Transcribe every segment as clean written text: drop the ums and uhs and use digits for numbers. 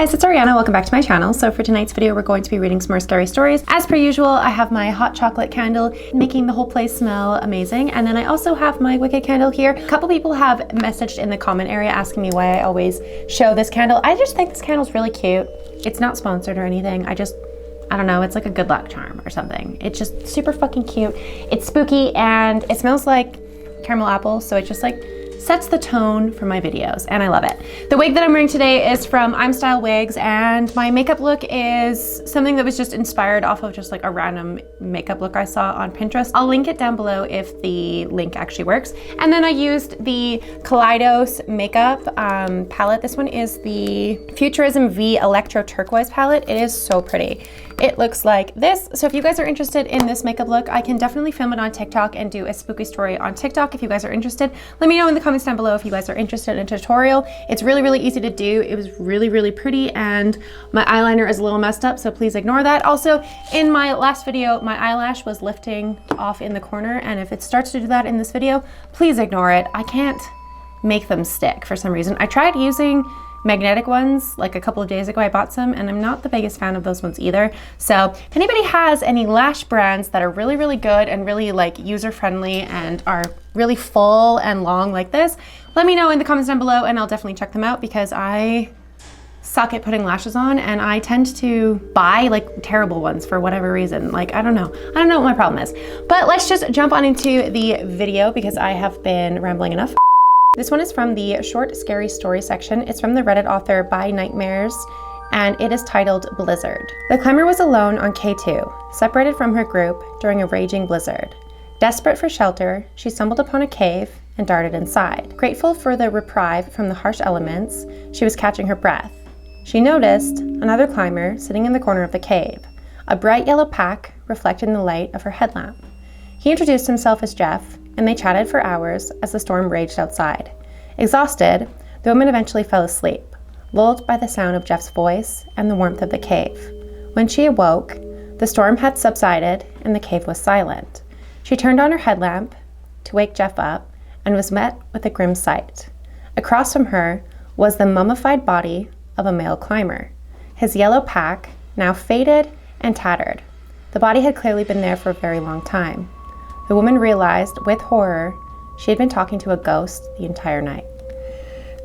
guys, it's Ariana. Welcome back to my channel. So for tonight's video, we're going to be reading some more scary stories. As per usual, I have my hot chocolate candle making the whole place smell amazing. And then I also have my wicked candle here. A couple people have messaged in the comment area asking me why I always show this candle. I just think this candle's really cute. It's not sponsored or anything. I don't know, it's like a good luck charm or something. It's just super fucking cute. It's spooky and it smells like caramel apple. So it just like sets the tone for my videos and I love it. The wig that I'm wearing today is from I'm Style Wigs and my makeup look is something that was just inspired off of just like a random makeup look I saw on Pinterest. I'll link it down below if the link actually works. And then I used the Kaleidos makeup palette. This one is the Futurism V Electro Turquoise palette. It is so pretty. It looks like this. So if you guys are interested in this makeup look, I can definitely film it on TikTok and do a spooky story on TikTok. If you guys are interested, let me know in the comments down below if you guys are interested in a tutorial. It's really, really easy to do. It was really, really pretty and my eyeliner is a little messed up, so please ignore that. Also, in my last video, my eyelash was lifting off in the corner, and if it starts to do that in this video, please ignore it. I can't make them stick for some reason. I tried using magnetic ones like a couple of days ago. I bought some and I'm not the biggest fan of those ones either. So if anybody has any lash brands that are really, really good and really like user-friendly and are really full and long like this, let me know in the comments down below and I'll definitely check them out because I suck at putting lashes on and I tend to buy like terrible ones for whatever reason. Like, I don't know what my problem is. But let's just jump on into the video because I have been rambling enough. This one is from the short scary story section. It's from the Reddit author By Nightmares and it is titled Blizzard. The climber was alone on K2, separated from her group during a raging blizzard. Desperate for shelter, she stumbled upon a cave and darted inside. Grateful for the reprieve from the harsh elements, she was catching her breath. She noticed another climber sitting in the corner of the cave, a bright yellow pack reflecting the light of her headlamp. He introduced himself as Jeff, and they chatted for hours as the storm raged outside. Exhausted, the woman eventually fell asleep, lulled by the sound of Jeff's voice and the warmth of the cave. When she awoke, the storm had subsided and the cave was silent. She turned on her headlamp to wake Jeff up and was met with a grim sight. Across from her was the mummified body of a male climber, his yellow pack now faded and tattered. The body had clearly been there for a very long time. The woman realized with horror she had been talking to a ghost the entire night.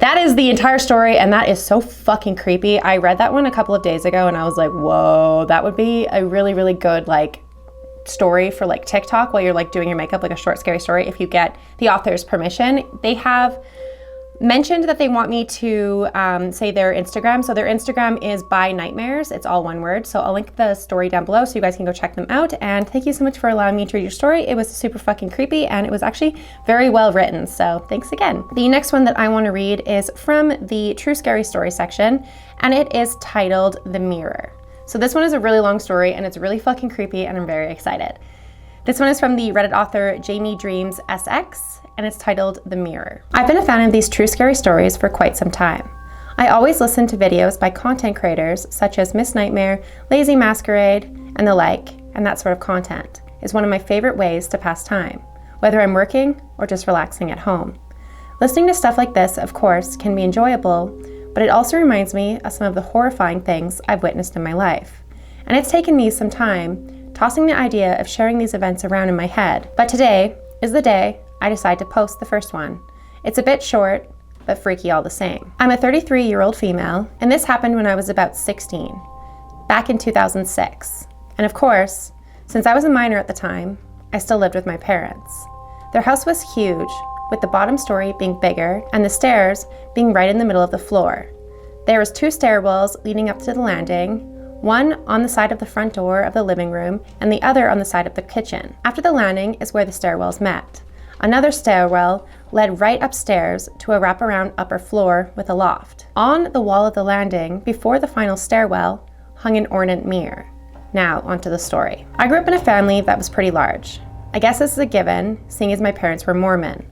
That is the entire story and that is so fucking creepy. I read that one a couple of days ago and I was like, whoa, that would be a really, really good like story for like TikTok while you're like doing your makeup, like a short scary story if you get the author's permission. They have mentioned that they want me to say their Instagram. So their Instagram is By Nightmares. It's all one word. So I'll link the story down below so you guys can go check them out. And thank you so much for allowing me to read your story. It was super fucking creepy and it was actually very well written. So thanks again. The next one that I want to read is from the True Scary Story section and it is titled The Mirror. So this one is a really long story and it's really fucking creepy and I'm very excited. This one is from the Reddit author Jamie Dreams SX and it's titled The Mirror. I've been a fan of these true scary stories for quite some time. I always listen to videos by content creators such as Miss Nightmare, Lazy Masquerade, and the like, and that sort of content is one of my favorite ways to pass time, whether I'm working or just relaxing at home. Listening to stuff like this, of course, can be enjoyable, but it also reminds me of some of the horrifying things I've witnessed in my life. And it's taken me some time tossing the idea of sharing these events around in my head, but today is the day I decide to post the first one. It's a bit short, but freaky all the same. I'm a 33-year-old female, and this happened when I was about 16, back in 2006. And of course, since I was a minor at the time, I still lived with my parents. Their house was huge, with the bottom story being bigger and the stairs being right in the middle of the floor. There was 2 stairwells leading up to the landing, one on the side of the front door of the living room and the other on the side of the kitchen. After the landing is where the stairwells met. Another stairwell led right upstairs to a wraparound upper floor with a loft. On the wall of the landing, before the final stairwell, hung an ornate mirror. Now, onto the story. I grew up in a family that was pretty large. I guess this is a given, seeing as my parents were Mormon.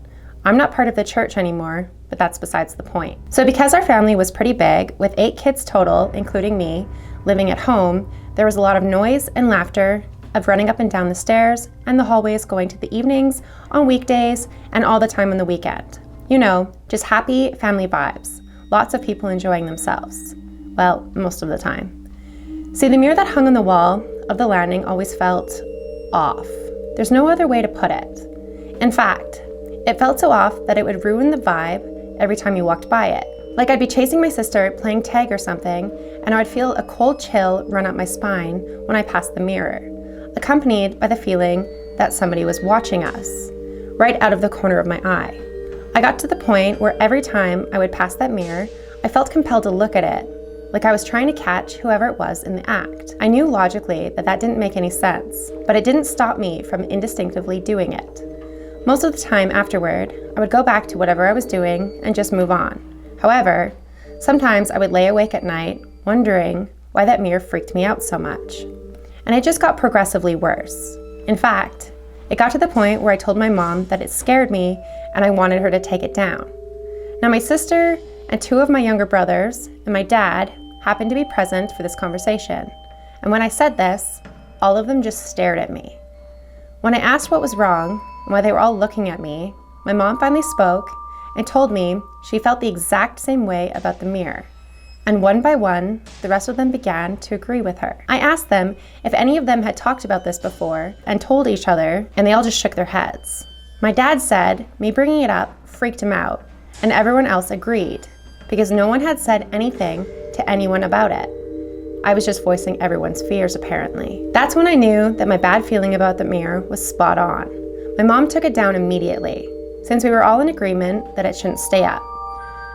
I'm not part of the church anymore, but that's besides the point. So because our family was pretty big, with 8 kids total, including me, living at home, there was a lot of noise and laughter, of running up and down the stairs and the hallways going to the evenings, on weekdays, and all the time on the weekend. You know, just happy family vibes. Lots of people enjoying themselves. Well, most of the time. See, the mirror that hung on the wall of the landing always felt off. There's no other way to put it. In fact, it felt so off that it would ruin the vibe every time you walked by it. Like I'd be chasing my sister playing tag or something, and I would feel a cold chill run up my spine when I passed the mirror, accompanied by the feeling that somebody was watching us, right out of the corner of my eye. I got to the point where every time I would pass that mirror, I felt compelled to look at it, like I was trying to catch whoever it was in the act. I knew logically that that didn't make any sense, but it didn't stop me from instinctively doing it. Most of the time afterward, I would go back to whatever I was doing and just move on. However, sometimes I would lay awake at night wondering why that mirror freaked me out so much. And it just got progressively worse. In fact, it got to the point where I told my mom that it scared me and I wanted her to take it down. Now my sister and two of my younger brothers and my dad happened to be present for this conversation. And when I said this, all of them just stared at me. When I asked what was wrong and why they were all looking at me, my mom finally spoke and told me she felt the exact same way about the mirror. And one by one, the rest of them began to agree with her. I asked them if any of them had talked about this before and told each other, and they all just shook their heads. My dad said me bringing it up freaked him out, and everyone else agreed, because no one had said anything to anyone about it. I was just voicing everyone's fears, apparently. That's when I knew that my bad feeling about the mirror was spot on. My mom took it down immediately, since we were all in agreement that it shouldn't stay up.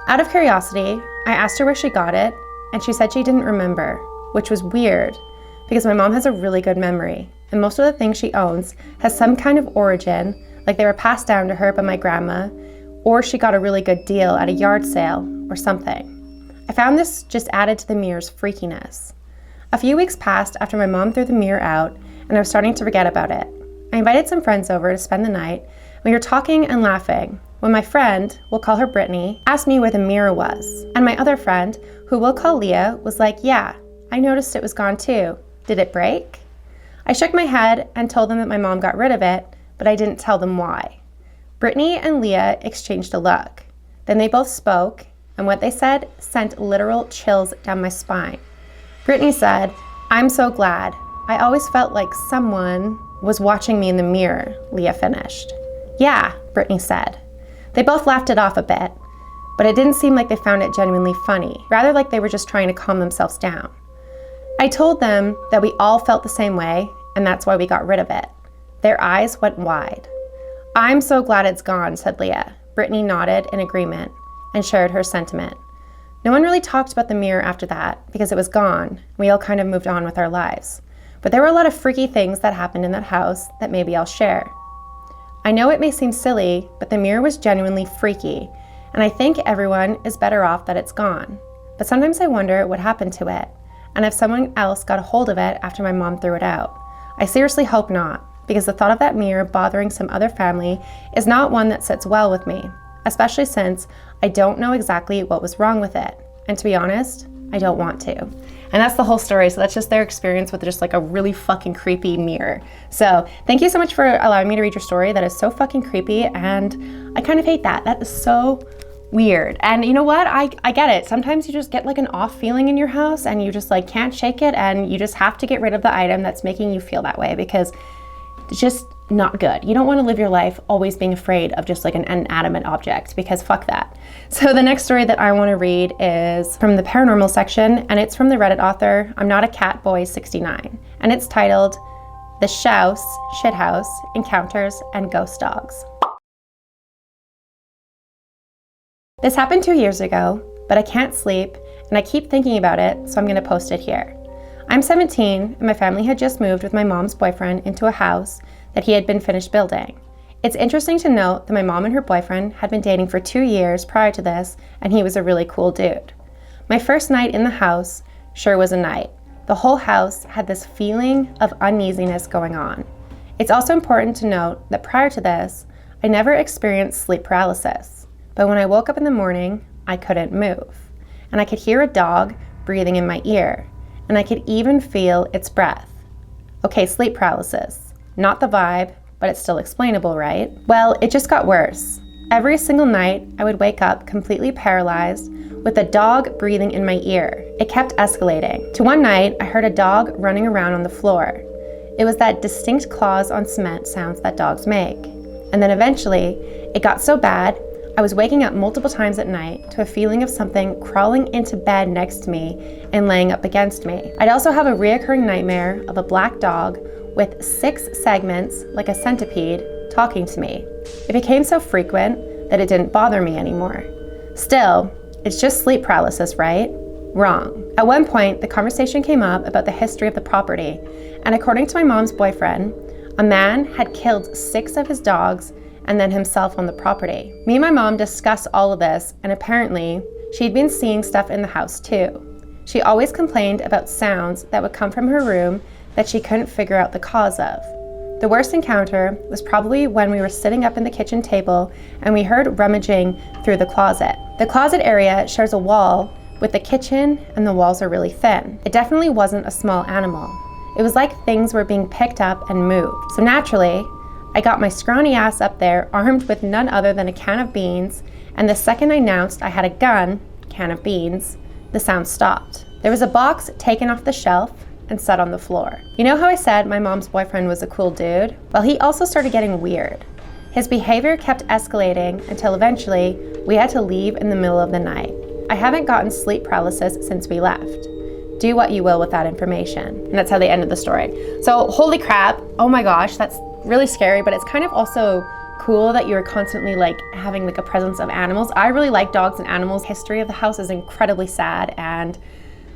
Out of curiosity, I asked her where she got it, and she said she didn't remember, which was weird, because my mom has a really good memory, and most of the things she owns has some kind of origin, like they were passed down to her by my grandma, or she got a really good deal at a yard sale or something. I found this just added to the mirror's freakiness. A few weeks passed after my mom threw the mirror out, and I was starting to forget about it. I invited some friends over to spend the night. We were talking and laughing when my friend, we'll call her Brittany, asked me where the mirror was. And my other friend, who we'll call Leah, was like, yeah, I noticed it was gone too. Did it break? I shook my head and told them that my mom got rid of it, but I didn't tell them why. Brittany and Leah exchanged a look. Then they both spoke, and what they said sent literal chills down my spine. Brittany said, I'm so glad. I always felt like someone was watching me in the mirror, Leah finished. Yeah, Brittany said. They both laughed it off a bit, but it didn't seem like they found it genuinely funny, rather like they were just trying to calm themselves down. I told them that we all felt the same way, and that's why we got rid of it. Their eyes went wide. I'm so glad it's gone, said Leah. Brittany nodded in agreement and shared her sentiment. No one really talked about the mirror after that because it was gone. We all kind of moved on with our lives. But there were a lot of freaky things that happened in that house that maybe I'll share. I know it may seem silly, but the mirror was genuinely freaky, and I think everyone is better off that it's gone. But sometimes I wonder what happened to it, and if someone else got a hold of it after my mom threw it out. I seriously hope not, because the thought of that mirror bothering some other family is not one that sits well with me, especially since I don't know exactly what was wrong with it. And to be honest, I don't want to. And that's the whole story. So that's just their experience with just like a really fucking creepy mirror. So thank you so much for allowing me to read your story. That is so fucking creepy, and I kind of hate that. That is so weird. And you know what? I get it. Sometimes you just get like an off feeling in your house and you just like can't shake it, and you just have to get rid of the item that's making you feel that way, because it's just not good. You don't want to live your life always being afraid of just like an inanimate object, because fuck that. So the next story that I want to read is from the paranormal section, and it's from the Reddit author I'm Not a Cat Boy 69, and it's titled The Shouse Shithouse Encounters and Ghost Dogs. This happened 2 years ago, but I can't sleep and I keep thinking about it, so I'm going to post it here. I'm 17 and my family had just moved with my mom's boyfriend into a house that he had been finished building. It's interesting to note that my mom and her boyfriend had been dating for 2 years prior to this, and he was a really cool dude. My first night in the house sure was a night. The whole house had this feeling of uneasiness going on. It's also important to note that prior to this, I never experienced sleep paralysis, but when I woke up in the morning, I couldn't move, and I could hear a dog breathing in my ear, and I could even feel its breath. Okay, sleep paralysis. Not the vibe, but it's still explainable, right? Well, it just got worse. Every single night, I would wake up completely paralyzed with a dog breathing in my ear. It kept escalating. To one night, I heard a dog running around on the floor. It was that distinct claws on cement sounds that dogs make. And then eventually, it got so bad, I was waking up multiple times at night to a feeling of something crawling into bed next to me and laying up against me. I'd also have a reoccurring nightmare of a black dog with 6 segments, like a centipede, talking to me. It became so frequent that it didn't bother me anymore. Still, it's just sleep paralysis, right? Wrong. At one point, the conversation came up about the history of the property, and according to my mom's boyfriend, a man had killed 6 of his dogs and then himself on the property. Me and my mom discussed all of this, and apparently, she'd been seeing stuff in the house too. She always complained about sounds that would come from her room that she couldn't figure out the cause of. The worst encounter was probably when we were sitting up in the kitchen table and we heard rummaging through the closet. The closet area shares a wall with the kitchen, and the walls are really thin. It definitely wasn't a small animal. It was like things were being picked up and moved. So naturally, I got my scrawny ass up there, armed with none other than a can of beans, and the second I announced I had a gun, can of beans, the sound stopped. There was a box taken off the shelf and set on the floor. You know how I said my mom's boyfriend was a cool dude? Well, he also started getting weird. His behavior kept escalating until eventually we had to leave in the middle of the night. I haven't gotten sleep paralysis since we left. Do what you will with that information. And that's how they ended the story. So holy crap, oh my gosh, that's really scary, but it's kind of also cool that you're constantly like having like a presence of animals. I really like dogs and animals. History of the house is incredibly sad, and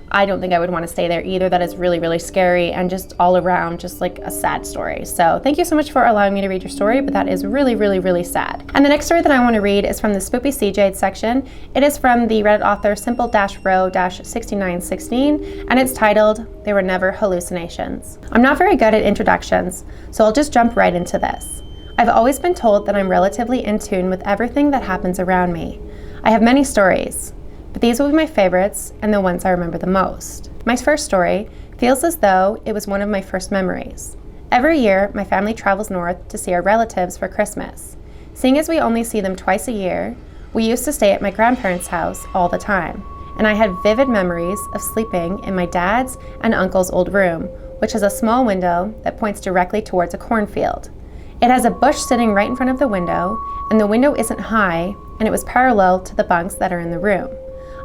I don't think I would want to stay there either. That is really, really scary and just all around just like a sad story. So thank you so much for allowing me to read your story, but that is really, really, really sad. And the next story that I want to read is from the Spoopy Cjades section. It is from the Reddit author Simple-Row-6916, and it's titled, "They Were Never Hallucinations." I'm not very good at introductions, so I'll just jump right into this. I've always been told that I'm relatively in tune with everything that happens around me. I have many stories, but these will be my favorites and the ones I remember the most. My first story feels as though it was one of my first memories. Every year, my family travels north to see our relatives for Christmas. Seeing as we only see them twice a year, we used to stay at my grandparents' house all the time, and I had vivid memories of sleeping in my dad's and uncle's old room, which has a small window that points directly towards a cornfield. It has a bush sitting right in front of the window, and the window isn't high, and it was parallel to the bunks that are in the room.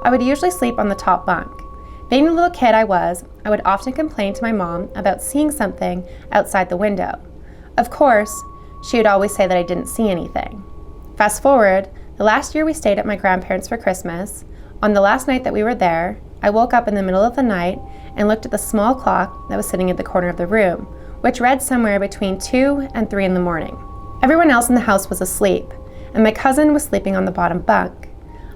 I would usually sleep on the top bunk. Being the little kid I was, I would often complain to my mom about seeing something outside the window. Of course, she would always say that I didn't see anything. Fast forward, the last year we stayed at my grandparents for Christmas, on the last night that we were there, I woke up in the middle of the night and looked at the small clock that was sitting at the corner of the room, which read somewhere between 2 and 3 in the morning. Everyone else in the house was asleep, and my cousin was sleeping on the bottom bunk.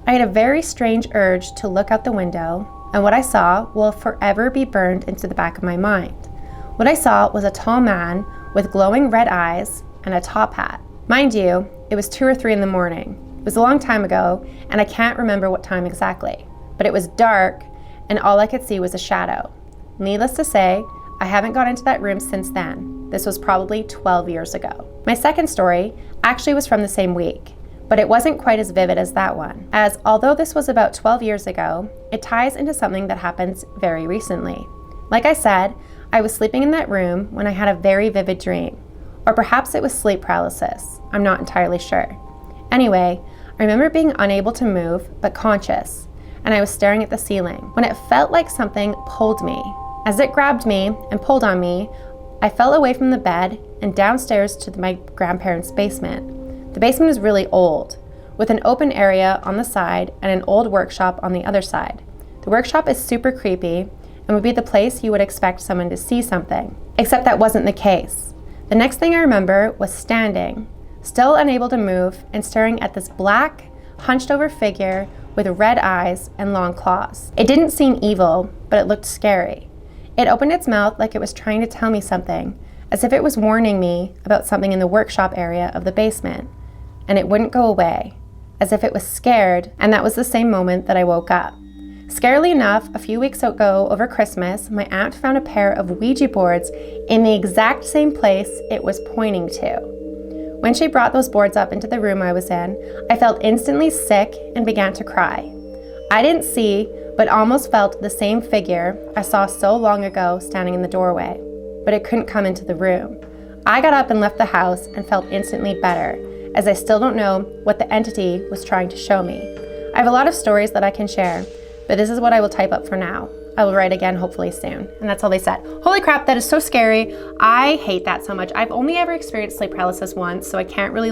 I had a very strange urge to look out the window, and what I saw will forever be burned into the back of my mind. What I saw was a tall man with glowing red eyes and a top hat. Mind you, it was 2 or 3 in the morning. It was a long time ago, and I can't remember what time exactly, but it was dark, and all I could see was a shadow. Needless to say, I haven't got into that room since then. This was probably 12 years ago. My second story actually was from the same week, but it wasn't quite as vivid as that one, as although this was about 12 years ago, it ties into something that happened very recently. Like I said, I was sleeping in that room when I had a very vivid dream, or perhaps it was sleep paralysis. I'm not entirely sure. Anyway, I remember being unable to move, but conscious, and I was staring at the ceiling when it felt like something pulled me. As it grabbed me and pulled on me, I fell away from the bed and downstairs to my grandparents' basement. The basement is really old, with an open area on the side and an old workshop on the other side. The workshop is super creepy and would be the place you would expect someone to see something, except that wasn't the case. The next thing I remember was standing, still unable to move, and staring at this black, hunched over figure with red eyes and long claws. It didn't seem evil, but it looked scary. It opened its mouth like it was trying to tell me something, as if it was warning me about something in the workshop area of the basement, and it wouldn't go away, as if it was scared, and that was the same moment that I woke up. Scarily enough, a few weeks ago over Christmas, my aunt found a pair of Ouija boards in the exact same place it was pointing to. When she brought those boards up into the room I was in, I felt instantly sick and began to cry. I didn't see, but almost felt the same figure I saw so long ago standing in the doorway, but it couldn't come into the room. I got up and left the house and felt instantly better, as I still don't know what the entity was trying to show me. I have a lot of stories that I can share, but this is what I will type up for now. I will write again hopefully soon. And that's all they said. Holy crap, that is so scary. I hate that so much. I've only ever experienced sleep paralysis once, so I can't really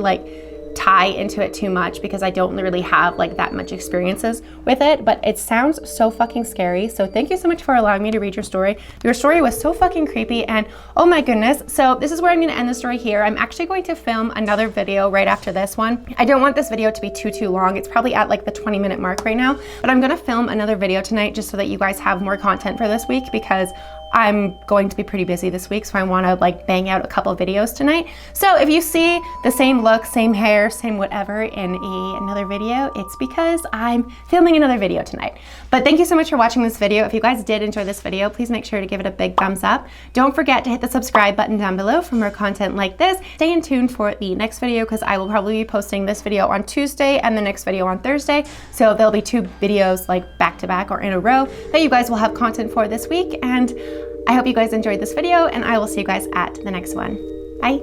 tie into it too much because I don't really have that much experiences with it, but it sounds so fucking scary. So thank you so much for allowing me to read your story. Your story was so fucking creepy, and oh my goodness. So this is where I'm gonna end the story here. I'm actually going to film another video right after this one. I don't want this video to be too long. It's probably at the 20-minute mark right now, but I'm gonna film another video tonight just so that you guys have more content for this week, because I'm going to be pretty busy this week, so I want to bang out a couple videos tonight. So if you see the same look, same hair, same whatever in another video, it's because I'm filming another video tonight. But thank you so much for watching this video. If you guys did enjoy this video, please make sure to give it a big thumbs up. Don't forget to hit the subscribe button down below for more content like this. Stay in tune for the next video, because I will probably be posting this video on Tuesday and the next video on Thursday. So there'll be 2 videos back to back or in a row that you guys will have content for this week. And I hope you guys enjoyed this video, and I will see you guys at the next one. Bye.